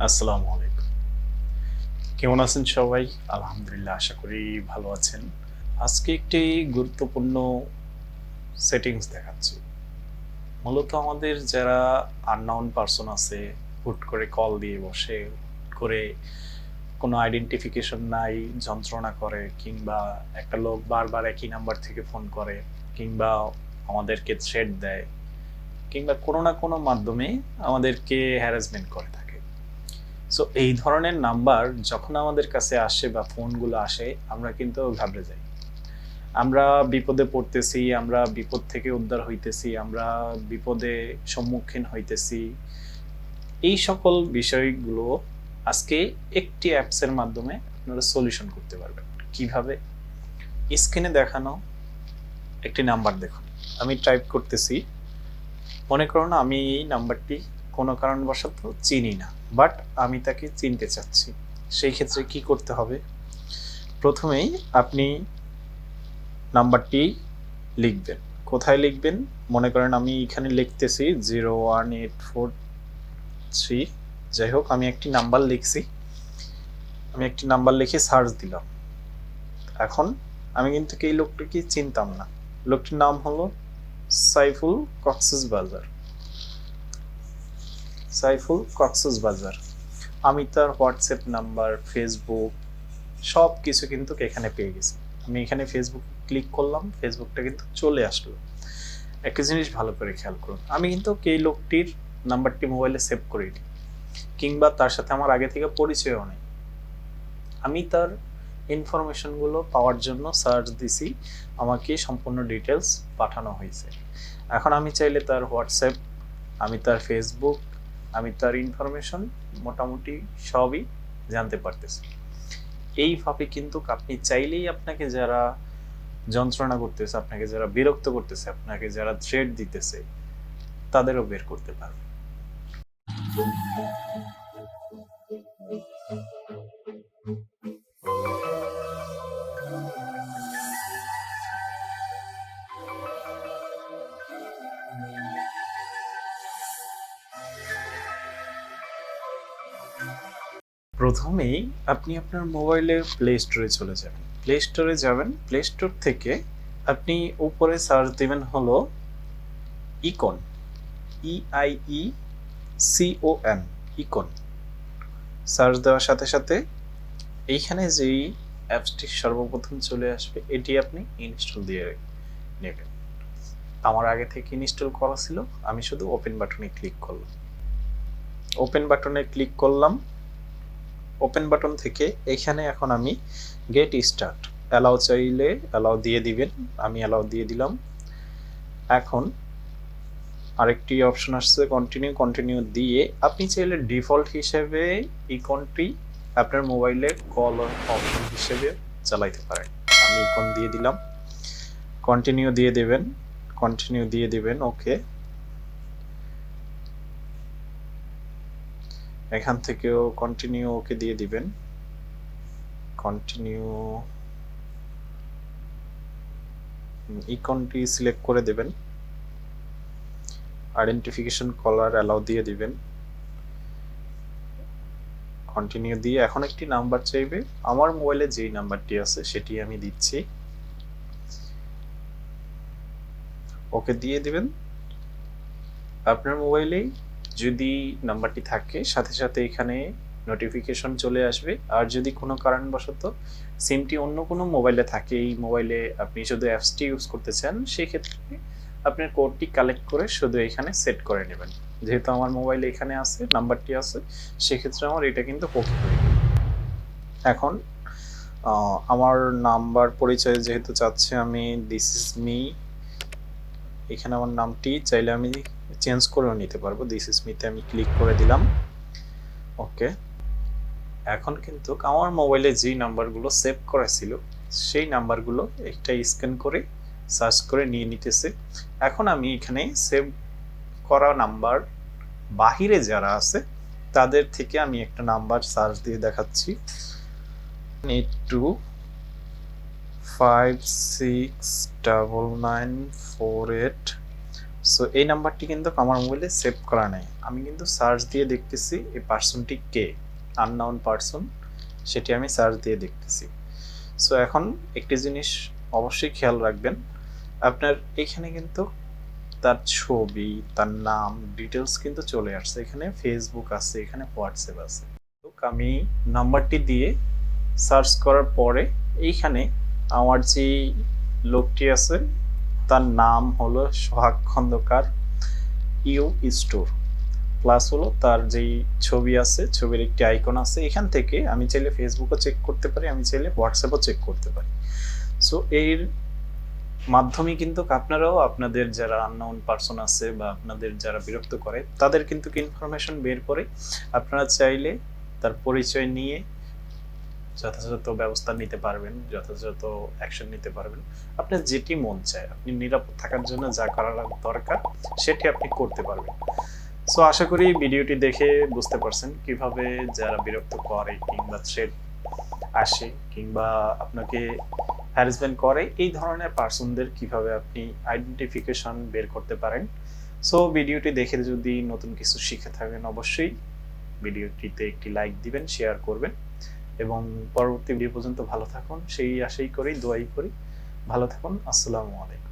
আসসালামু আলাইকুম। কেমন আছেন সবাই? আলহামদুলিল্লাহ, আশা করি ভালো আছেন। আজকে একটি গুরুত্বপূর্ণ সেটিংস দেখাচ্ছি। মূলত আমাদের যারা আননোন পারসন আছে, হুট করে কল দিয়ে বসে, হুট করে কোনো আইডেন্টিফিকেশন নাই, যন্ত্রণা করে, কিংবা একটা লোক বারবার একই নাম্বার থেকে ফোন করে, কিংবা আমাদেরকে থ্রেট দেয়, কিংবা কোনো না কোনো মাধ্যমে আমাদেরকে হ্যারাসমেন্ট করে থাকে। সো এই ধরনের নাম্বার যখন আমাদের কাছে আসে বা ফোনগুলো আসে, আমরা কিন্তু ঘাবড়ে যাই। আমরা বিপদে পড়তেছি, আমরা বিপদ থেকে উদ্ধার হইতেছি, আমরা বিপদে সম্মুখীন হইতেছি। এই সকল বিষয়গুলো আজকে একটি অ্যাপসের মাধ্যমে আপনারা সলিউশন করতে পারবেন। কিভাবে? স্ক্রিনে দেখানো একটি নাম্বার দেখুন। আমি টাইপ করতেছি। মনে করুন আমি এই নাম্বারটি কোনো কারণবশত চিনি না, বাট আমি তাকে চিনতে চাচ্ছি। সেই ক্ষেত্রে কি করতে হবে? প্রথমেই আপনি নাম্বারটি লিখবেন। কোথায় লিখবেন? মনে করেন আমি এখানে লিখতেছি 01843। যাই হোক, আমি একটি নাম্বার লিখছি। আমি একটি নাম্বার লিখে সার্চ দিলাম। এখন আমি কিন্তু এই লোকটিকে চিনতাম না। লোকটির নাম হলো সাইফুল কক্সবাজার। সাইফুল কক্সবাজার। আমি তার হোয়াটসঅ্যাপ নাম্বার, ফেসবুক সব কিছু কিন্তু এখানে পেয়ে গেছি। আমি এখানে ফেসবুক ক্লিক করলাম, ফেসবুকটা কিন্তু চলে আসলো। একটা জিনিস ভালো করে খেয়াল করুন, আমি কিন্তু এই লোকটির নাম্বারটি মোবাইলে সেভ করিনি, কিংবা তার সাথে আমার আগে থেকে পরিচয়ও নেই। আমি তার ইনফরমেশনগুলো পাওয়ার জন্য সার্চ দিছি, আমাকে সম্পূর্ণ ডিটেলস পাঠানো হয়েছে। এখন আমি চাইলে তার হোয়াটসঅ্যাপ, আমি তার ফেসবুক, আমি তার ইনফরমেশন মোটামুটি সবই জানতে পারতেছি। এইভাবে কিন্তু আপনি চাইলেই আপনাকে যারা যন্ত্রণা করতেছে, আপনাকে যারা বিরক্ত করতেছে, আপনাকে যারা থ্রেট দিতেছে, তাদেরও বের করতে পারবেন। প্রথমেই আপনি আপনার মোবাইলে প্লে স্টোরে চলে যাবেন। প্লে স্টোরে যাবেন, প্লে স্টোর থেকে আপনি উপরে সার্চ দিবেন হলো ইকন, EIECON, ইকন। সার্চ দেওয়ার সাথে সাথে এইখানে যেই অ্যাপসটি সর্বপ্রথম চলে আসবে, এটি আপনি ইনস্টল দিয়ে নেবেন। আমার আগে থেকে ইনস্টল করা ছিল, আমি শুধু ওপেন বাটনে ক্লিক করলাম। ওপেন বাটনে ক্লিক করলাম। ওপেন বাটন থেকে এখানে এখন আমি গেট স্টার্ট অ্যালাউ চাইলে অ্যালাউ দিয়ে দিবেন, আমি অ্যালাউ দিয়ে দিলাম। এখন আরেকটি অপশন আসছে কন্টিনিউ, কন্টিনিউ দিয়ে আপনি চাইলে ডিফল্ট হিসেবে ইকনটি আপনার মোবাইলে কল অপশন হিসেবে চালাইতে পারেন। আমি ইকন দিয়ে দিলাম, কন্টিনিউ দিয়ে দেবেন, কন্টিনিউ দিয়ে দিবেন। ওকে, এখান থেকেও কন্টিনিউ ওকে দিয়ে দিবেন, কন্টিনিউ ইকনটি সিলেক্ট করে দেবেন, আইডেন্টিফিকেশন কলার অ্যালাউ দিয়ে দিবেন, কন্টিনিউ দিয়ে এখন একটি নাম্বার চাইবে। আমার মোবাইলে যেই নাম্বারটি আছে সেটি আমি দিচ্ছি, ওকে দিয়ে দিবেন। আপনার মোবাইলে যদি নাম্বারটি থাকে সাথে সাথে এখানে নোটিফিকেশন চলে আসবে। আর যদি কোনো কারণবশত সিমটি অন্য কোনো মোবাইলে থাকে, এই মোবাইলে আপনি শুধু অ্যাপসটি ইউজ করতে চান, সেক্ষেত্রে আপনার কোডটি কালেক্ট করে শুধু এখানে সেট করে নেবেন। যেহেতু আমার মোবাইলে এখানে আছে, নাম্বারটি আছে, সেক্ষেত্রে আমার এটা কিন্তু ওকে হয়ে গেল। এখন আমার নাম্বার পরিচয় যেহেতু চাচ্ছে আমি দিস ইজ মি, এখানে আমার নামটি চাইলে আমি চেঞ্জ করেও নিতে পারবো। দিস ইজ মিতে আমি ক্লিক করে দিলাম। ওকে, এখন কিন্তু আমার মোবাইলে যেই নাম্বারগুলো সেভ করা ছিল সেই নাম্বারগুলো একটা স্ক্যান করে সার্চ করে নিয়ে নিতেছে। এখন আমি এখানে সেভ করা নাম্বার বাহিরে যারা আছে তাদের থেকে আমি একটা নাম্বার সার্চ দিয়ে দেখাচ্ছি, 82569948 সো এই নাম্বারটি কিন্তু আমার মোবাইলে সেভ করা নেই, আমি কিন্তু সার্চ দিয়ে দেখতেছি এই পার্সনটি কে, আননোন পার্সন, সেটি আমি সার্চ দিয়ে দেখতেছি। সো এখন একটি জিনিস অবশ্যই খেয়াল রাখবেন, আপনার এখানে কিন্তু তার ছবি, তার নাম, ডিটেলস কিন্তু চলে আসছে, এখানে ফেসবুক আছে, এখানে হোয়াটসঅ্যাপ আছে। আমি নাম্বারটি দিয়ে সার্চ করার পরে এইখানে আমার যে লোকটি আছে তার নাম হলো সোহাগ খন্দকার ইউ স্টোর, প্লাস হলো তার যেই ছবি আছে, ছবির একটি আইকন আছে, এখান থেকে আমি চাইলে ফেসবুকও চেক করতে পারি, আমি চাইলে হোয়াটসঅ্যাপও চেক করতে পারি। সো এর মাধ্যমে কিন্তু আপনারাও আপনাদের যারা আননোন পারসন আছে বা আপনাদের যারা বিরক্ত করে তাদের কিন্তু ইনফরমেশন বের করে আপনারা চাইলে তার পরিচয় নিয়ে যথাযথ ব্যবস্থা নিতে পারবেন, যথাযথ অ্যাকশন নিতে পারবেন। আপনার যেটি মন চায়, আপনি নিরাপদ থাকার জন্য যা করার দরকার সেটি আপনি করতে পারবেন। সো আশা করি ভিডিওটি দেখে বুঝতে পারছেন কিভাবে যারা বিরক্ত করে কিংবা থ্রেট আসে কিংবা আপনাকে হ্যারাসমেন্ট করে এই ধরনের পার্সনদের কিভাবে আপনি আইডেন্টিফিকেশন বের করতে পারেন। সো ভিডিওটি দেখে যদি নতুন কিছু শিখে থাকেন অবশ্যই ভিডিওটিতে একটি লাইক দিবেন, শেয়ার করবেন এবং পরবর্তী ভিডিও পর্যন্ত ভালো থাকুন সেই আশাই করি, দোয়াই করি। ভালো থাকুন। আসসালামু আলাইকুম।